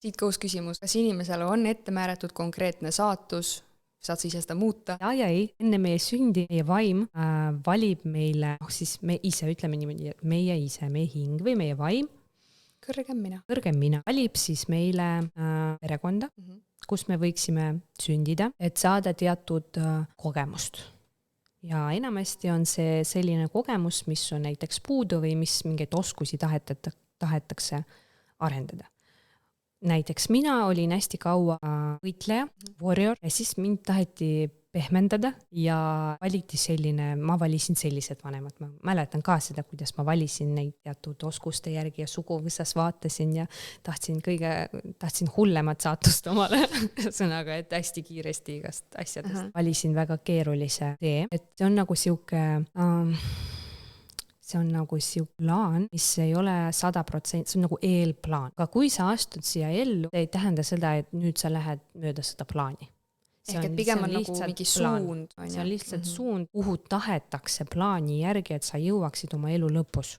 Siit koos küsimus, kas inimesele on ette määratud konkreetne saatus, saad sa ise seda muuta? Ja ei, enne meie sündi meie vaim valib meile, siis me ise ütleme niimoodi, et meie ise, meie hing või meie vaim, Kõrgem mina. kõrgem mina, valib siis meile perekonda, kus me võiksime sündida, et saada teatud kogemust. Ja enamasti on see selline kogemus, mis on näiteks puudu või mis mingeid oskusi tahetakse arendada. Näiteks mina olin hästi kaua võitleja, warrior, ja siis mind taheti pehmendada ja valiti selline, ma valisin sellised vanemad. Ma mäletan ka seda, kuidas ma valisin neid teatud oskuste järgi ja suguvõsas vaatasin ja tahtsin hullemat saatust omale. Sõnaga, et hästi kiiresti igast asjadest. Valisin väga keerulise tee, et see on nagu siuke plaan, mis ei ole 100%, see on nagu eelplaan. Aga kui sa astud siia ellu, ei tähenda seda, et nüüd sa lähed mööda seda plaani. Ehk et pigem on nagu mingi suund. See on lihtsalt suund, kuhu tahetakse plaani järgi, et sa jõuaksid oma elu lõpus.